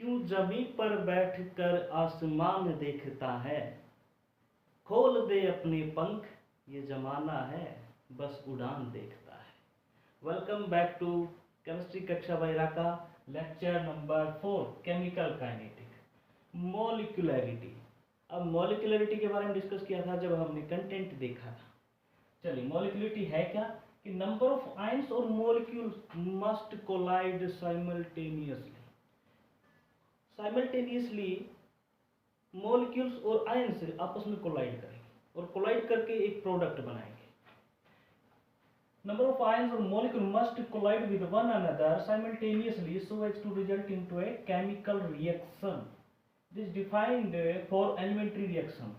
क्यों जमीन पर बैठकर आसमान देखता है। खोल दे अपने पंख, ये जमाना है बस उड़ान देखता है। वेलकम बैक टू केमिस्ट्री कक्षा 12 का lecture number 4 chemical kinetic molecularity. अब मॉलिक्यूलरिटी के बारे में डिस्कस किया था जब हमने कंटेंट देखा था। चलिए, मॉलिक्यूलरिटी है क्या कि नंबर ऑफ आयंस और molecules must collide simultaneously. Molecules और आयंस आपस में कोलाइड करेंगे और कोलाइड करके एक प्रोडक्ट बनाएंगे। Number of ions or molecule must collide with one another simultaneously so as to result into a chemical reaction. This is defined for elementary reaction.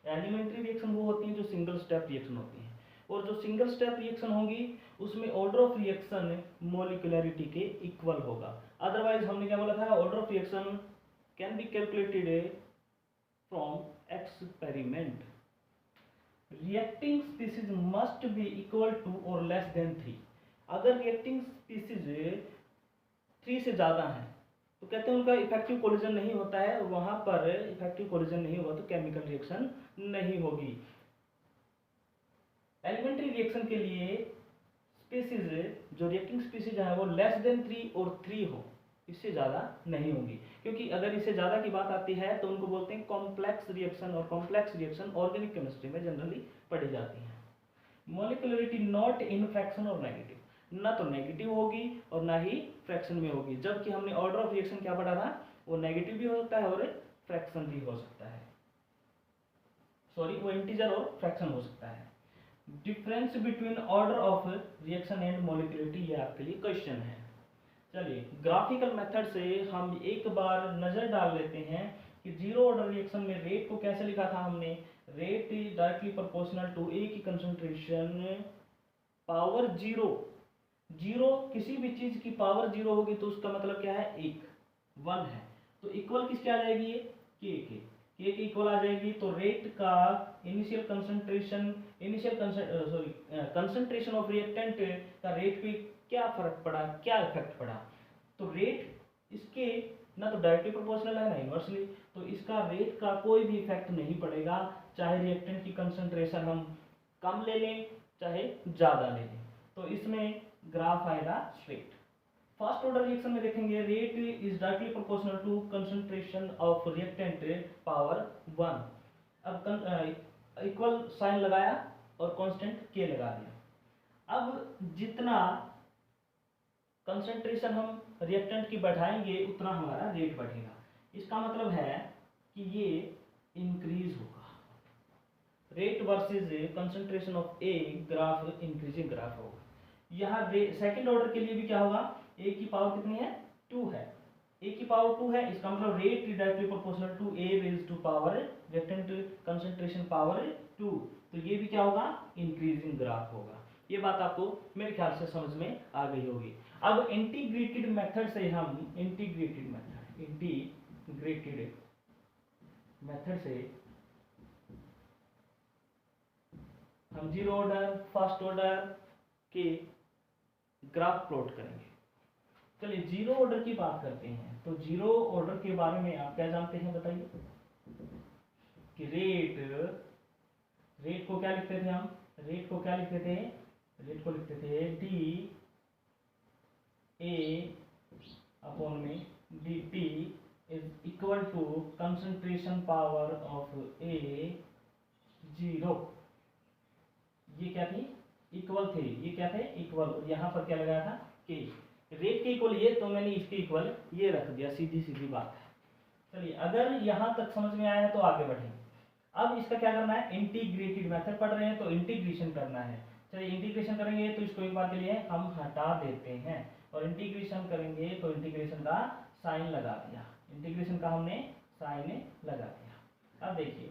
Elementary reaction वो होती हैं जो सिंगल स्टेप रिएक्शन होती हैं, और जो single step reaction होगी उसमें ऑर्डर ऑफ रिएक्शन मॉलिक्यूलरिटी के इक्वल होगा। अदरवाइज हमने क्या बोला था, order of reaction can be calculated from experiment. Reacting species must be equal to और लेस देन 3। अगर रिएक्टिंग स्पीसीज 3 से ज़्यादा हैं तो कहते हैं उनका इफेक्टिव कोलिजन नहीं होता है, और वहाँ पर इफेक्टिव कोलिजन नहीं हुआ तो केमिकल रिएक्शन नहीं होगी। एलिमेंट्री रिएक्शन के लिए स्पीसीज जो रिएक्टिंग स्पीसीज है वो लेस देन 3 और 3 हो, इससे ज़्यादा नहीं होगी, क्योंकि अगर इससे ज़्यादा की बात आती है तो उनको बोलते हैं कॉम्प्लेक्स रिएक्शन, और कॉम्प्लेक्स रिएक्शन ऑर्गेनिक केमिस्ट्री में जनरली पढ़ी जाती है। मॉलिक्यूलरिटी नॉट इन फ्रैक्शन और नेगेटिव, ना तो नेगेटिव होगी और ना ही फ्रैक्शन में होगी, जबकि हमने ऑर्डर ऑफ रिएक्शन क्या पढ़ा था, वो नेगेटिव भी हो सकता है और फ्रैक्शन भी हो सकता है, सॉरी वो इंटीजर और फ्रैक्शन हो सकता है। Difference between order of reaction and molecularity, ये आपके लिए क्वेश्चन है। चलिए, ग्राफिकल मेथड से हम एक बार नजर डाल लेते हैं कि जीरो ऑर्डर रिएक्शन में रेट को कैसे लिखा था हमने। Rate is directly proportional to A की कंसंट्रेशन पावर जीरो। जीरो, किसी भी चीज की पावर जीरो होगी तो उसका मतलब क्या है, 1 है, तो इक्वल किसके आ जाएगी, ये के इक्वल आ जाएगी। तो रेट का इनिशियल कंसंट्रेशन ऑफ रिएक्टेंट का रेट पे क्या फर्क पड़ा, क्या इफेक्ट पड़ा, तो रेट इसके ना तो डायरेक्टली प्रोपोर्शनल है ना इनवर्सली, तो इसका रेट का कोई भी इफेक्ट नहीं पड़ेगा, चाहे रिएक्टेंट की कंसंट्रेशन हम कम ले लें चाहे ज़्यादा ले लें, तो इसमें ग्राफ आएगा स्ट्रेट। फर्स्ट ऑर्डर रिएक्शन में देखेंगे rate is directly proportional to concentration of reactant power 1। अब इक्वल साइन लगाया और कांस्टेंट के लगा दिया। अब जितना कंसंट्रेशन हम रिएक्टेंट की बढ़ाएंगे उतना हमारा रेट बढ़ेगा। इसका मतलब है कि ये इंक्रीज होगा, rate versus concentration of a graph increasing graph होगा। यहाँ सेकंड ऑर्डर के लिए भी क्या होगा, ए की पावर कितनी है, 2 है, ए की पावर 2 है, इसका मतलब rate is directly proportional to A raise to power reactant concentration power 2, तो ये भी क्या होगा, इंक्रीजिंग ग्राफ होगा। ये बात आपको मेरे ख्याल से समझ में आ गई होगी। अब इंटीग्रेटेड मेथड से हम इंटीग्रेटेड मेथड से हम जीरो ऑर्डर फर्स्ट ऑर्डर के ग्राफ प्लॉट करेंगे। चलिए, जीरो ऑर्डर की बात करते हैं, तो जीरो ऑर्डर के बारे में आप क्या जानते हैं बताइए, कि रेट को क्या लिखते थे हम, रेट को लिखते थे डी ए अपॉन में D T is equal to concentration power of A zero. ये क्या थी, इक्वल थे, ये क्या थे, इक्वल, यहाँ पर क्या लगाया था, के। रेट के इक्वल ये, तो मैंने इसके इक्वल ये रख दिया, सीधी बात है। चलिए, अगर यहाँ तक समझ में आया है तो आगे बढ़ें। अब इसका क्या करना है, इंटीग्रेटेड मेथड पढ़ रहे हैं तो इंटीग्रेशन करना है। चलिए, इंटीग्रेशन करेंगे तो इसको एक बार के लिए हम हटा देते हैं, और इंटीग्रेशन करेंगे तो इंटीग्रेशन का साइन लगा दिया, इंटीग्रेशन का हमने साइन लगा दिया। अब देखिए,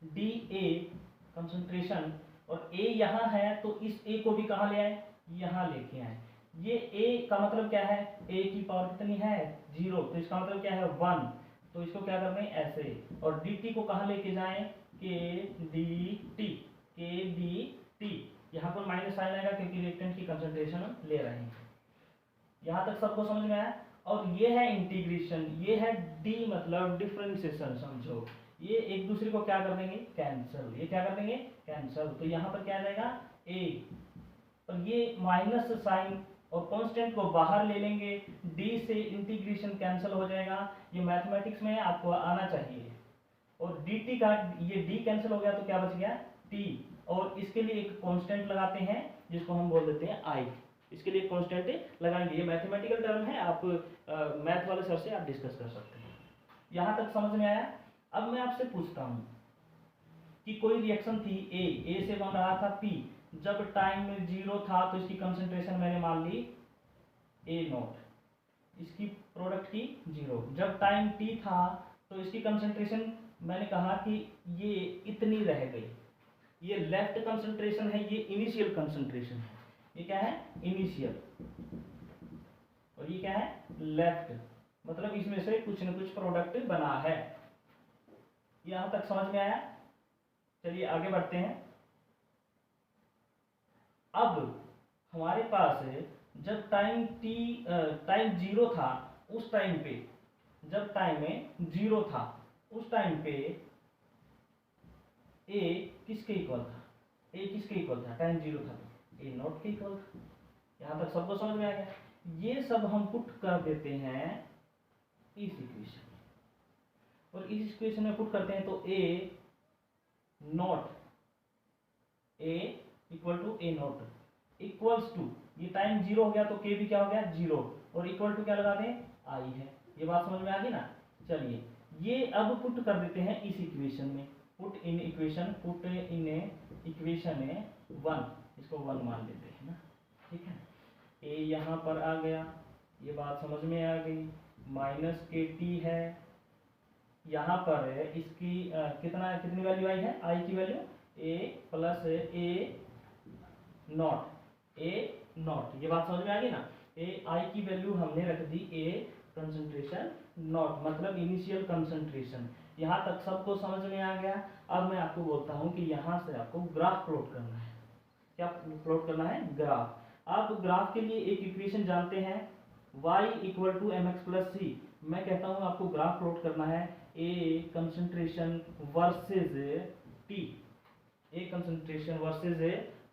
डी ए कंसंट्रेशन और ए यहाँ है, तो इस ए को भी कहाँ ले आए, यहाँ लेके आए। ये ए का मतलब क्या है, ए की पावर कितनी है, 0, तो इसका मतलब क्या है, 1, तो इसको क्या करना है ऐसे, और डी टी को कहाँ लेके जाएं, के डी टी, यहाँ पर माइनस साइन आएगा क्योंकि रिएक्टेंट की कंसंट्रेशन ले रहे हैं। यहाँ तक सबको समझ में आया। और ये है इंटीग्रेशन, ये है डी मतलब डिफरेंशिएशन समझो। ये एक दूसरे को क्या कर देंगे, कैंसल। ये क्या कर देंगे, कैंसल। तो यहाँ पर क्या आ जाएगा ए, और ये माइनस साइन और कांस्टेंट को बाहर ले लेंगे, डी से इंटीग्रेशन कैंसिल हो जाएगा। ये मैथमेटिक्स में आपको आना चाहिए। और डी टी का ये डी कैंसिल हो गया तो क्या बच गया, टी। और इसके लिए एक कांस्टेंट लगाते हैं जिसको हम बोल देते हैं आई। इसके लिए कांस्टेंट लगाएंगे। ये मैथमेटिकल टर्म है, आप मैथ वाले सर से आप डिस्कस कर सकते हैं। यहाँ तक समझ में आया। अब मैं आपसे पूछता हूँ कि कोई रिएक्शन थी ए से बन रहा था पी। जब टाइम 0 था तो इसकी कंसंट्रेशन मैंने मान ली ए नॉट, इसकी प्रोडक्ट की 0। जब टाइम टी था तो इसकी कंसंट्रेशन मैंने कहा कि ये इतनी रह गई। ये लेफ्ट कंसंट्रेशन है, ये इनिशियल कंसंट्रेशन है। ये क्या है, इनिशियल, और ये क्या है, लेफ्ट। मतलब इसमें से कुछ न कुछ प्रोडक्ट बना है। यहां तक समझ में आया। चलिए आगे बढ़ते हैं। अब हमारे पास जब टाइम 0 था उस टाइम पे, जब टाइम में 0 था उस टाइम पे ए किसके इक्वल था, ए किसके इक्वल था, टाइम 0 था तो ए नॉट के इक्वल था। यहां तक सबको समझ में आ गया। ये सब हम पुट कर देते हैं इस इक्वेशन में, और इस इक्वेशन में पुट करते हैं तो A naught, A equal to A naught equals to, ये टाइम 0 हो गया तो के भी क्या हो गया 0, और इक्वल टू क्या लगा दें, आई है। ये बात समझ में आ गई ना। चलिए ये अब पुट कर देते हैं इस इक्वेशन में। पुट इन इक्वेशन 1, इसको 1 मान लेते हैं ना, ठीक है। ए यहाँ पर आ गया, ये बात समझ में आ गई। माइनस के टी है, यहाँ पर इसकी कितनी वैल्यू आई है, आई की value A plus A not, ये बात समझ में आ गई ना। ए आई की वैल्यू हमने रख दी ए कंसंट्रेशन नॉट, मतलब इनिशियल कंसंट्रेशन। यहाँ तक सबको समझ में आ गया। अब मैं आपको बोलता हूँ कि यहाँ से आपको ग्राफ प्लॉट करना है। क्या प्लॉट करना है, ग्राफ। आप ग्राफ के लिए एक इक्वेशन जानते हैं, y equal to m x plus c. मैं कहता हूँ आपको ग्राफ प्लॉट करना है A concentration versus t, A concentration versus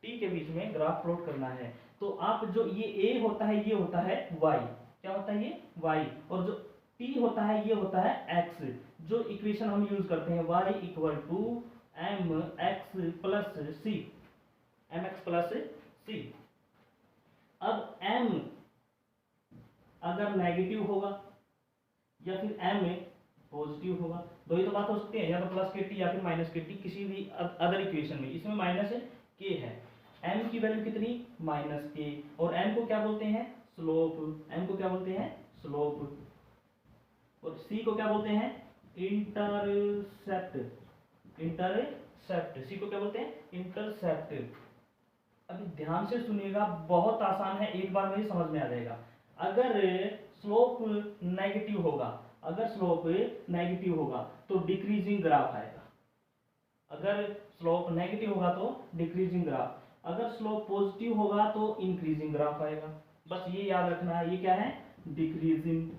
t के बीच में ग्राफ प्लॉट करना है। तो आप जो ये ए होता है ये होता है y, क्या होता है ये y, और जो t होता है ये होता है x। जो इक्वेशन हम यूज करते हैं y equal to m x plus c, m x plus c. अब m अगर नेगेटिव होगा या फिर m पॉजिटिव होगा, दो ही तो बात हो सकती है, या तो प्लस के टी या फिर माइनस के टी, किसी भी अदर इक्वेशन में। इसमें माइनस के है, m की वैल्यू कितनी, माइनस के, और m को क्या बोलते हैं, स्लोप। m को क्या बोलते हैं, स्लोप, और c को क्या बोलते हैं, इंटरसेप्ट, सी को क्या बोलते हैं, इंटरसेप्ट। अभी ध्यान से सुनिएगा, बहुत आसान है, एक बार में ही समझ में आ जाएगा। अगर स्लोप नेगेटिव होगा, अगर स्लोप नेगेटिव होगा तो डिक्रीजिंग ग्राफ आएगा। अगर स्लोप नेगेटिव होगा तो डिक्रीजिंग ग्राफ, अगर स्लोप पॉजिटिव होगा तो इंक्रीजिंग ग्राफ आएगा। बस ये याद रखना है। ये क्या है, डिक्रीजिंग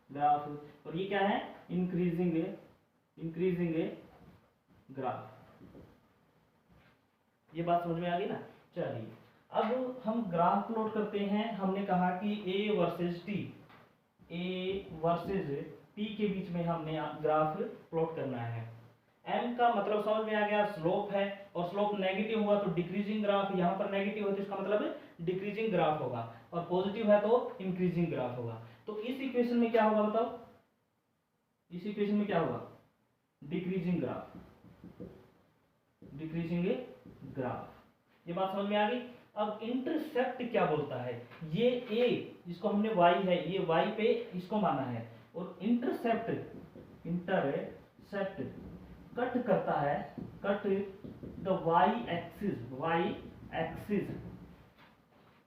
ग्राफ, और ये क्या है, इंक्रीजिंग ग्राफ। ये बात समझ में आ गई ना। चलिए अब हम ग्राफ प्लॉट करते हैं। हमने कहा कि ए वर्सेस टी के बीच में हमने ग्राफ प्लॉट करना है। m का मतलब समझ में आ गया, स्लोप है, और स्लोप नेगेटिव हुआ तो डिक्रीजिंग ग्राफ। यहाँ पर नेगेटिव है तो इसका मतलब डिक्रीजिंग ग्राफ होगा, और पॉजिटिव है तो इंक्रीजिंग ग्राफ होगा। तो इस इक्वेशन में क्या होगा बताओ, इस इक्वेशन में क्या होगा, डिक्रीजिंग ग्राफ। ये बात समझ में आ गई। अब इंटरसेप्ट क्या बोलता है, ये a जिसको हमने y है, ये y पे इसको माना है, और इंटरसेप्ट कट करता है, कट द y एक्सिस।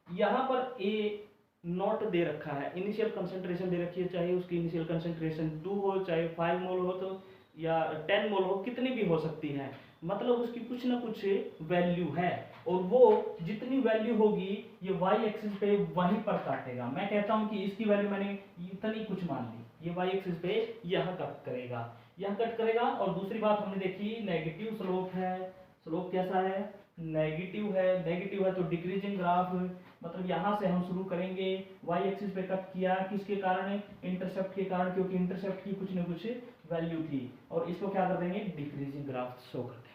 यहाँ पर a नॉट दे रखा है, इनिशियल कंसंट्रेशन दे रखी है, चाहे उसकी इनिशियल कंसंट्रेशन 2 हो, चाहे 5 मोल हो तो या 10 मोल हो, कितनी भी हो सकती है, मतलब उसकी कुछ ना कुछ वैल्यू है। और वो जितनी वैल्यू होगी ये वाई एक्सिस पे वहीं पर काटेगा। मैं कहता हूं कि इसकी वैल्यू मैंने इतनी कुछ मान ली, ये वाई एक्सिस पे यह कट करेगा, यह कट करेगा। और दूसरी बात हमने देखी नेगेटिव स्लोप है, स्लोप कैसा है, नेगेटिव है, नेगेटिव है तो डिक्रीजिंग ग्राफ, मतलब यहाँ से हम शुरू करेंगे, वाई एक्सिस पे कट किया किसके कारण, इंटरसेप्ट के कारण, क्योंकि इंटरसेप्ट की कुछ न कुछ वैल्यू थी, और इसको क्या कर देंगे, डिक्रीजिंग ग्राफ शो कर देंगे।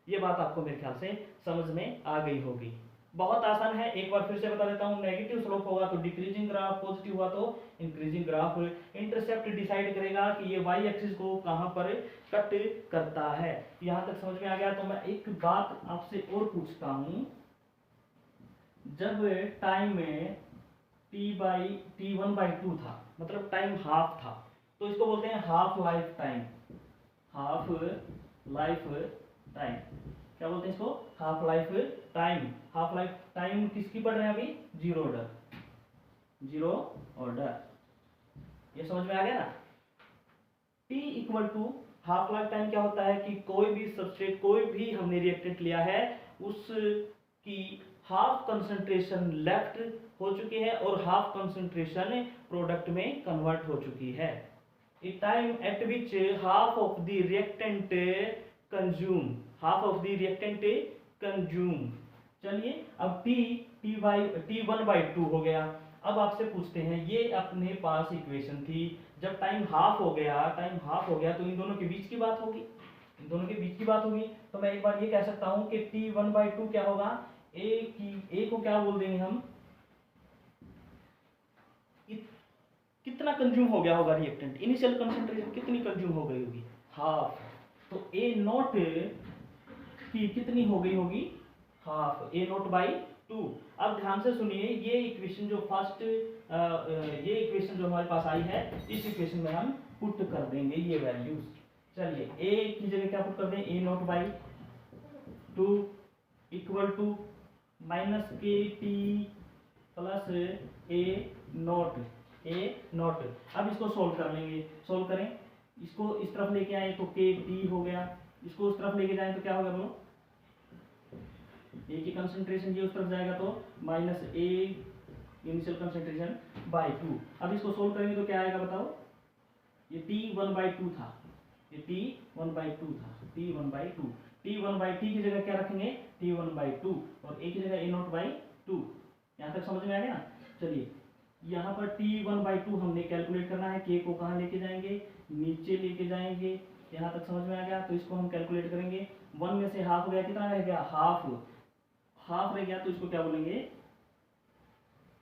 ये बात आपको मेरे ख्याल से समझ में आ गई होगी। बहुत आसान है, एक बार फिर से बता देता हूँ। नेगेटिव स्लोप होगा तो डिक्रीजिंग ग्राफ, पॉजिटिव हुआ तो इंक्रीजिंग ग्राफ। इंटरसेप्ट डिसाइड करेगा कि ये वाई एक्सिस को कहाँ पर कट करता है। यहाँ तक समझ में आ गया। तो मैं एक बात आपसे और पूछता हूँ, जब टाइम में t1/2 था, मतलब टाइम हाफ था, तो इसको बोलते हैं half life time. Half life time क्या बोलते हैं इसको, half life time. Half life time किसकी पढ़ रहे हैं अभी, जीरो ऑर्डर, जीरो ऑर्डर। ये समझ में आ गया ना। T equal to half life time क्या होता है कि कोई भी सबस्ट्रेट, कोई भी हमने रिएक्टेंट लिया है, उसकी हाफ कंसंट्रेशन लेफ्ट हो चुकी है और हाफ कंसंट्रेशन प्रोडक्ट में कन्वर्ट हो चुकी है। ए time eight which half of the reactant consume, half of the reactant consume. चलिए अब T1/2 हो गया। अब आपसे पूछते हैं, ये अपने पास इक्वेशन थी, जब टाइम हाफ हो गया, टाइम हाफ हो गया तो इन दोनों के बीच की बात होगी, इन दोनों के बीच की बात होगी। तो मैं एक बार ये कह सकता हूं कि T1/2 क्या होगा, ए को क्या बोल देंगे हम, कितना कंज्यूम हो गया होगा रिएक्टेंट, इनिशियल कंसंट्रेशन कितनी कंज्यूम हो गई होगी, हाफ। तो ए नॉट की कितनी हो गई होगी, हाफ, A0/2। अब ध्यान से सुनिए, ये इक्वेशन जो फर्स्ट, ये इक्वेशन जो हमारे पास आई है, इस इक्वेशन में हम पुट कर देंगे ये वैल्यूज। चलिए ए की जगह क्या पुट कर दें, A0/2 equal to -KT plus A0। अब इसको सोल्व कर लेंगे, सोल्व करें, इसको इस तरफ लेके आए तो KT हो गया, इसको उस तरफ लेके जाए तो क्या होगा, बोलो, ए की कंसंट्रेशन ये उस तरफ जाएगा तो -A इनिशियल कंसंट्रेशन बाई 2। अब इसको सोल्व करेंगे तो क्या आएगा बताओ, ये T1/2 था, ये T1/2 था, T1/2। T1/T की जगह क्या रखेंगे, T1/2, और A की जगह A0/2। यहाँ तक समझ में आ गया। चलिए यहाँ पर T1/2 हमने कैलकुलेट करना है, K को कहाँ लेके जाएंगे, नीचे लेके जाएंगे। यहाँ तक समझ में आ गया। तो इसको हम कैलकुलेट करेंगे, 1 में से हाफ गया, कितना रह गया, हाफ, हाफ रह गया, तो इसको क्या बोलेंगे,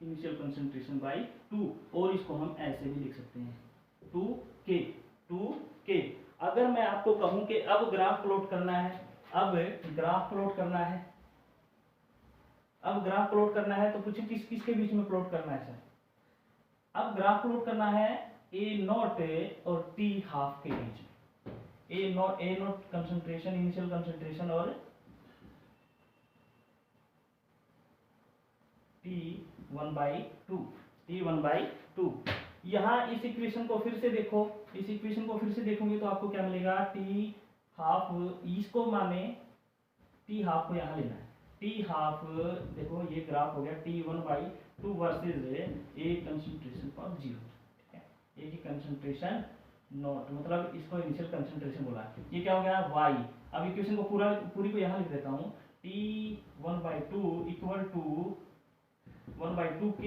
इनिशियल कंसंट्रेशन बाई 2। और इसको हम ऐसे भी लिख सकते हैं 2K। अगर मैं आपको कहूं कि अब ग्राफ प्लॉट करना है, अब ग्राफ प्लॉट करना है, अब ग्राफ प्लॉट करना है, तो पूछे किस किस के बीच में प्लॉट करना है सर। अब ग्राफ प्लॉट करना है A0 और T हाफ के बीच में। A0 कंसंट्रेशन, इनिशियल कंसंट्रेशन, और T1/2। यहाँ इस इक्वेशन को फिर से देखो, इस इक्वेशन को फिर से देखोगे तो आपको क्या मिलेगा, T हाफ, इसको माने T हाफ को यहाँ लेना है, T हाफ, देखो ये ग्राफ हो गया T1/2 वर्सेज A कंसंट्रेशन पर 0, ठीक है, A की कंसंट्रेशन नॉट, मतलब इसको इनिशियल कंसंट्रेशन बोला। ये क्या हो गया, Y। अब इक्वेशन को पूरी को यहाँ लिख देता हूँ, T1/2 equal to 1/2K,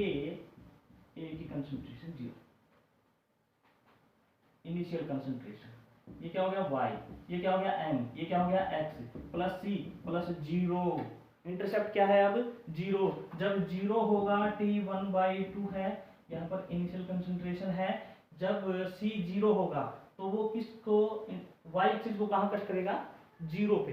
A की कंसंट्रेशन 0, इनिशियल कंसंट्रेशन। ये क्या हो गया, Y, ये क्या हो गया, M, ये क्या हो गया, X plus C plus 0। Intercept क्या है अब, 0। जब 0 होगा T1/2 है, यहाँ पर इनिशियल कंसंट्रेशन है। जब C 0 होगा तो वो किसको, Y एक्सिस को कहाँ कट करेगा, 0 पे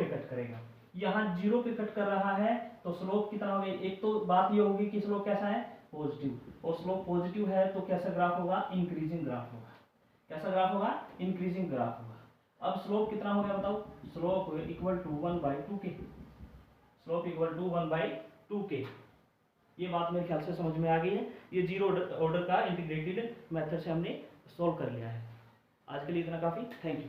कट करेगा। यहाँ 0 पे कट कर रहा है तो स्लोप कितना होगा, एक तो बात ये होगी कि स्लोप कैसा है, पॉजिटिव, और स्लोप पॉजिटिव है तो कैसा ग्राफ होगा, इंक्रीजिंग ग्राफ होगा। कैसा ग्राफ होगा, इंक्रीजिंग ग्राफ होगा। अब स्लोप कितना हो गया बताओ, slope equal to 1/2K, slope equal to 1/2K। ये बात मेरे ख्याल से समझ में आ गई है। ये जीरो ऑर्डर का इंटीग्रेटेड मेथड से हमने सॉल्व कर लिया है। आज के लिए इतना काफ़ी, थैंक यू।